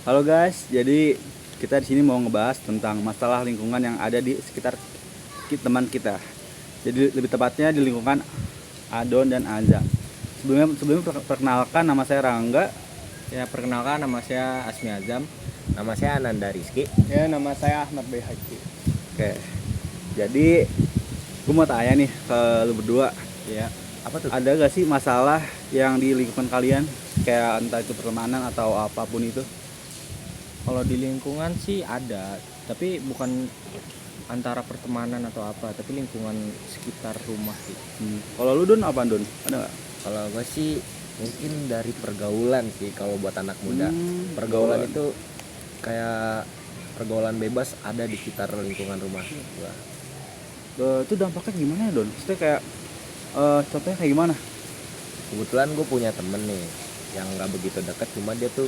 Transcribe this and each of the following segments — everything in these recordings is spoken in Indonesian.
Halo guys, jadi kita di sini mau ngebahas tentang masalah lingkungan yang ada di sekitar teman kita. Jadi lebih tepatnya di lingkungan Adon dan Azam. Sebelumnya perkenalkan, nama saya Rangga. Ya, perkenalkan, nama saya Asmi Azam. Nama saya Ananda Rizky. Ya, nama saya Ahmad Bayhaqi. Oke, jadi gue mau tanya nih ke lu berdua. Ya, Apa tuh? Ada gak sih masalah yang di lingkungan kalian, kayak entah itu pertemanan atau apapun itu? kalau di lingkungan sih ada, tapi bukan antara pertemanan atau apa, tapi lingkungan sekitar rumah sih. Kalau lu Don, apa Don? Ada nggak? Kalau gue sih mungkin dari pergaulan sih kalau buat anak muda. pergaulan. Pergaulan itu kayak pergaulan bebas ada di sekitar lingkungan rumah gua. Itu dampaknya gimana ya Don? Maksudnya kayak contohnya kayak gimana? Kebetulan gue punya temen nih yang nggak begitu dekat, cuma dia tuh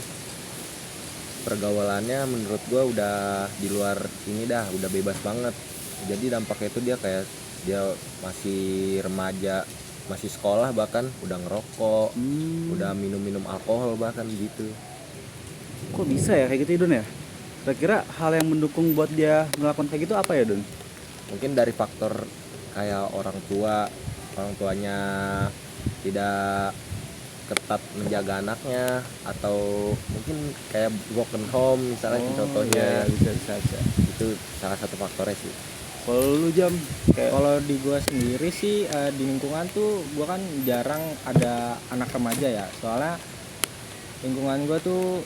pergaulannya menurut gue udah di luar ini dah, udah bebas banget. Jadi dampaknya itu dia masih remaja, masih sekolah, bahkan udah ngerokok, udah minum alkohol bahkan gitu. Kok bisa ya kayak gitu ya Don ya? Kira-kira hal yang mendukung buat dia melakukan kayak gitu apa ya Don? Mungkin dari faktor kayak orang tuanya tidak ketat menjaga anaknya, atau mungkin kayak broken home misalnya, contohnya. Bisa. Itu salah satu faktornya sih. Kalau lu Jam, kayak Kalau di gua sendiri sih, di lingkungan tuh gua kan jarang ada anak remaja ya, soalnya lingkungan gua tuh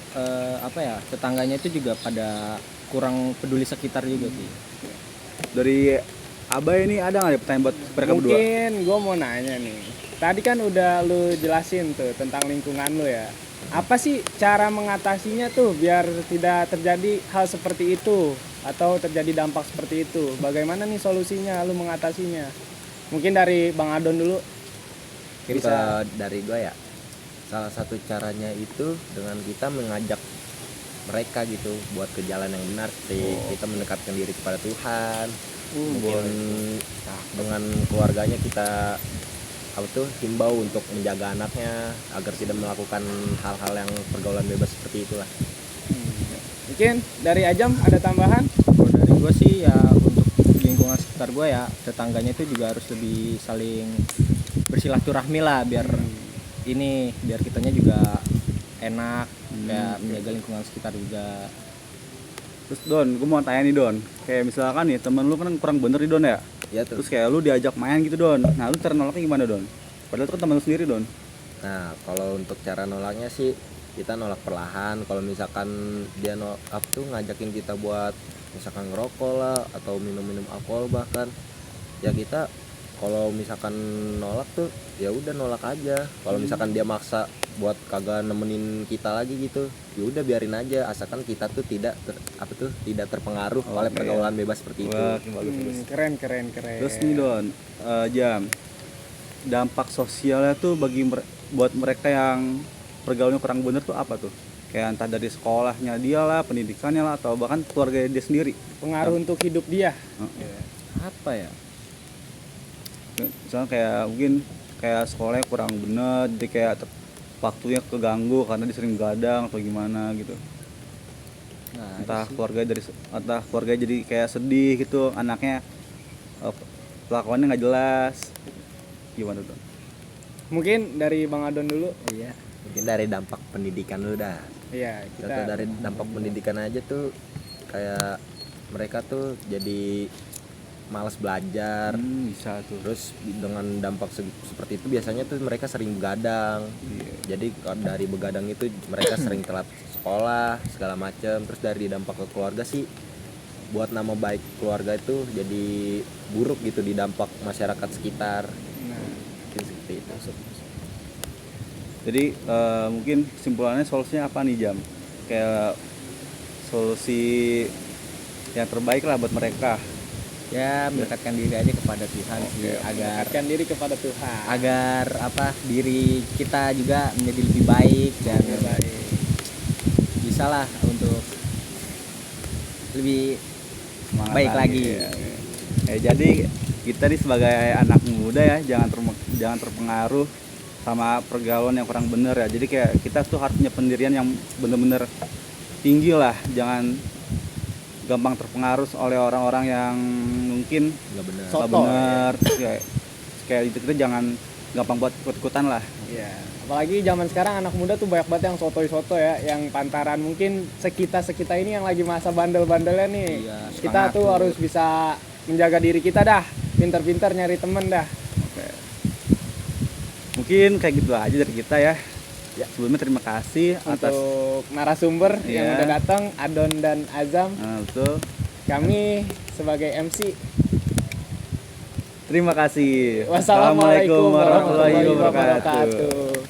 tetangganya itu juga pada kurang peduli sekitar juga sih. dari Abah ini ada nggak ya pertanyaan buat mereka berdua? Mungkin gue mau nanya nih. Tadi kan udah lu jelasin tuh tentang lingkungan lu ya. Apa sih cara mengatasinya tuh biar tidak terjadi hal seperti itu atau terjadi dampak seperti itu? Bagaimana nih solusinya lu mengatasinya? Mungkin dari Bang Adon dulu. Kita dari gue ya, salah satu caranya itu dengan kita mengajak mereka gitu buat ke jalan yang benar, kita mendekatkan diri kepada Tuhan. Mungkin dengan keluarganya kita himbau untuk menjaga anaknya agar tidak melakukan hal-hal yang pergaulan bebas seperti itulah. Mungkin dari Ajam ada tambahan? Kalau dari gua sih ya, untuk lingkungan sekitar gua ya, tetangganya itu juga harus lebih saling bersilaturahmi lah, biar kitanya juga enak, kayak menjaga lingkungan sekitar juga. Terus Don, gue mau tanya nih Don, kayak misalkan nih temen lu kan kurang bener nih Don ya. Ya tuh. Terus kayak lu diajak main gitu Don. Nah lu cara nolaknya gimana Don? Padahal itu kan temen lu sendiri Don. Nah, kalau untuk cara nolaknya sih kita nolak perlahan. Kalau misalkan dia ngajakin kita buat misalkan ngerokok lah atau minum alkohol bahkan, ya kita kalau misalkan nolak tuh ya udah nolak aja. Kalau misalkan dia maksa buat kagak nemenin kita lagi gitu, ya udah biarin aja, asalkan kita tuh tidak terpengaruh oleh pergaulan bebas seperti itu. Wah, bagus. Keren. Terus nih Don, Jam, dampak sosialnya tuh buat mereka yang pergaulannya kurang bener tuh apa tuh? Kayak entah dari sekolahnya dia lah, pendidikannya lah, atau bahkan keluarga dia sendiri. Pengaruh untuk hidup dia. Apa ya? Misalnya kayak mungkin kayak sekolahnya kurang bener, jadi kayak waktunya keganggu karena dia sering begadang atau gimana gitu. Nah, Entah keluarga jadi kayak sedih gitu, anaknya kelakuannya nggak jelas. Gimana tuh? Mungkin dari Bang Adon dulu. iya. Mungkin dari dampak pendidikan lu dah. Iya, Contoh dari dampak pendidikan aja tuh, kayak mereka tuh jadi malas belajar. Bisa tuh. Terus dengan dampak seperti itu biasanya tuh mereka sering begadang. Jadi dari begadang itu mereka sering telat sekolah segala macam. Terus dari dampak ke keluarga sih, buat nama baik keluarga itu jadi buruk gitu di dampak masyarakat sekitar. Mungkin seperti itu. Jadi mungkin kesimpulannya solusinya apa nih Jam? Kayak solusi yang terbaik lah buat mereka. Ya, mendekatkan diri aja kepada Tuhan sih, agar mendekatkan diri kepada Tuhan. diri kita juga menjadi lebih baik dan bisa lah untuk lebih Semangat baik lagi. Jadi kita nih sebagai anak muda ya, jangan terpengaruh sama pergaulan yang kurang bener ya. Jadi kayak kita tuh harus punya pendirian yang bener-bener tinggi lah, jangan gampang terpengaruh oleh orang-orang yang mungkin nggak benar. nggak Soto, benar. Terus kayak itu kita jangan gampang buat ikut-ikutan lah. Iya. Apalagi zaman sekarang anak muda tuh banyak banget yang sotoy-soto ya, yang pantaran mungkin kita ini yang lagi masa bandel-bandelnya nih. Iya, Kita semangat tuh tuh. harus bisa menjaga diri kita dah, pintar-pintar nyari temen dah. Mungkin kayak gitu aja dari kita ya. Sebelumnya terima kasih atas Untuk narasumber yang Iya. udah datang, Adon dan Azam. betul. Kami sebagai MC. Terima kasih. Wassalamualaikum warahmatullahi wabarakatuh.